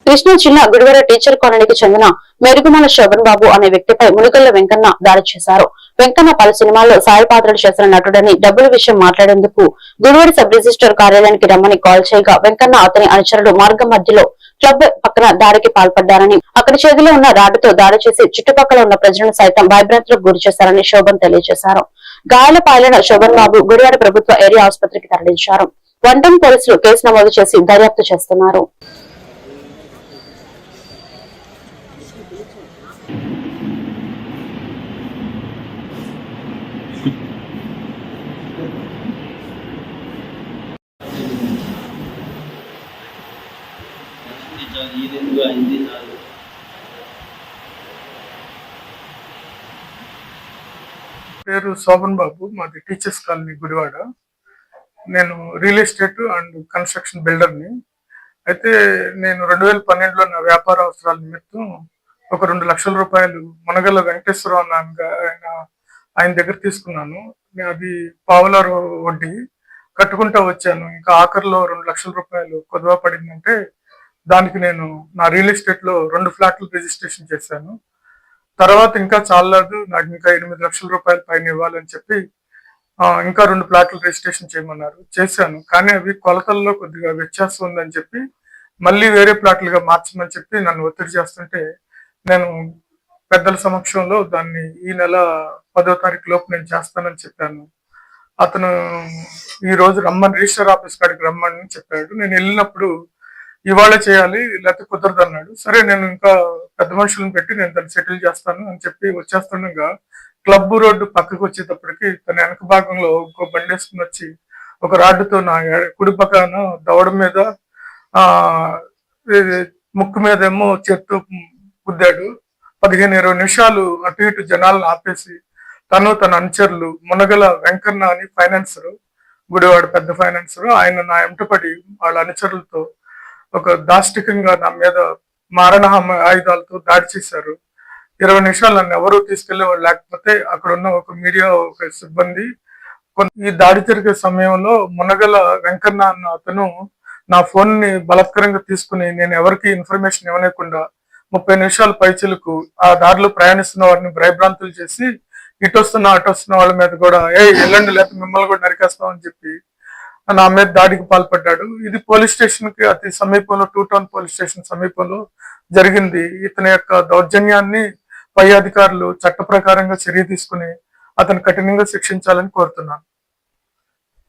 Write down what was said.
కృష్ణా జిల్లా గుడివాడ టీచర్ కాలనీకి చెందిన మెరుగుమల శోభన్ బాబు అనే వ్యక్తిపై మునుగొల్ల వెంకన్న దాడి చేశారు. వెంకన్న పలు సినిమాల్లో సాయి పాత్రలు చేసిన నటుడని డబ్బుల విషయం మాట్లాడేందుకు గుడివాడ సబ్ రిజిస్టర్ కార్యాలయానికి రమ్మని కాల్ చేయగా వెంకన్న అతని అనుచరులు మార్గం మధ్యలో క్లబ్ పక్కన దాడికి పాల్పడ్డారని, అక్కడి చేతిలో ఉన్న రాడ్డుతో దాడి చేసి చుట్టుపక్కల ఉన్న ప్రజలను సైతం భయభ్రాంతులకు గురి చేశారని శోభన్ తెలియజేశారు. గాయాల పాలైన శోభన్ బాబు గుడివాడ ప్రభుత్వ ఏరియా ఆసుపత్రికి తరలించారు. 1 టౌన్ పోలీసులు కేసు నమోదు చేసి దర్యాప్తు చేస్తున్నారు. పేరు శోభన్ బాబు, మాది టీచర్స్ కాలనీ గుడివాడ. నేను రియల్ ఎస్టేట్ అండ్ కన్స్ట్రక్షన్ బిల్డర్ని. అయితే నేను 2012లో నా వ్యాపార అవసరాల నిమిత్తం ఒక 2 లక్షల రూపాయలు మునగల వెంకటేశ్వరరావు ఆయన దగ్గర తీసుకున్నాను. అది పావుల వడ్డీ కట్టుకుంటా వచ్చాను. ఇంకా ఆఖరిలో 2 లక్షల రూపాయలు కొదవ పడిందంటే దానికి నేను నా రియల్ ఎస్టేట్ లో 2 ఫ్లాట్లు రిజిస్ట్రేషన్ చేశాను. తర్వాత ఇంకా చాలలేదు, నాకు ఇంకా 8 లక్షల రూపాయలు పైన ఇవ్వాలని చెప్పి ఇంకా 2 ప్లాట్లు రిజిస్ట్రేషన్ చేయమన్నారు. చేశాను, కానీ అవి కొలతల్లో కొద్దిగా వ్యత్యాసం ఉందని చెప్పి మళ్ళీ వేరే ప్లాట్లుగా మార్చమని చెప్పి నన్ను ఒత్తిడి చేస్తుంటే నేను పెద్దల సమక్షంలో దాన్ని ఈ నెల 10వ తారీఖు లోపు నేను చేస్తానని చెప్పాను. అతను ఈ రోజు రమ్మని రిజిస్టర్ ఆఫీస్ కాడికి రమ్మని చెప్పాడు. నేను వెళ్ళినప్పుడు ఇవాళ చేయాలి లేకపోతే కుదరదు అన్నాడు. సరే, నేను ఇంకా పెద్ద మనుషులను పెట్టి నేను దాన్ని సెటిల్ చేస్తాను అని చెప్పి వచ్చేస్తుండగా క్లబ్ రోడ్డు పక్కకు వచ్చేటప్పటికి తన వెనక భాగంలో ఇంకో బండి వేసుకుని వచ్చి ఒక రాడ్డుతో నా కుడి పక్కన దవడ మీద ముక్కు మీద ఏమో చెట్టు గుద్దాడు. 15-20 నిమిషాలు అటు ఇటు జనాలను ఆపేసి తన అనుచరులు మునగల వెంకన్న అని ఫైనాన్సరు, గుడివాడ పెద్ద ఫైనాన్సరు, ఆయన నా ఎంటపడి వాళ్ళ అనుచరులతో ఒక దాష్టికంగా నా మీద మారణ ఆయుధాలతో దాడి చేశారు. 20 నిమిషాలు నన్ను ఎవరూ తీసుకెళ్లేవాళ్ళు లేకపోతే అక్కడ ఉన్న ఒక మీడియా ఒక సిబ్బంది ఈ దాడి జరిగే సమయంలో మునగల వెంకన్న అన్న అతను నా ఫోన్ ని బలత్కరంగా తీసుకుని నేను ఎవరికి ఇన్ఫర్మేషన్ ఇవ్వలేకుండా 30 నిమిషాల పైచిలకు ఆ దారిలో ప్రయాణిస్తున్న వారిని భయభ్రాంతులు చేసి ఇటు వస్తున్న వాళ్ళ మీద కూడా వెళ్ళండి లేకపోతే మిమ్మల్ని కూడా నరికేస్తామని చెప్పి నా మీద దాడికి పాల్పడ్డాడు. ఇది పోలీస్ స్టేషన్ కి అతి సమీపంలో 2 టౌన్ పోలీస్ స్టేషన్ సమీపంలో జరిగింది. ఇతని యొక్క దౌర్జన్యాన్ని పై అధికారులు చట్ట ప్రకారంగా చర్య తీసుకుని అతను కఠినంగా శిక్షించాలని కోరుతున్నాను.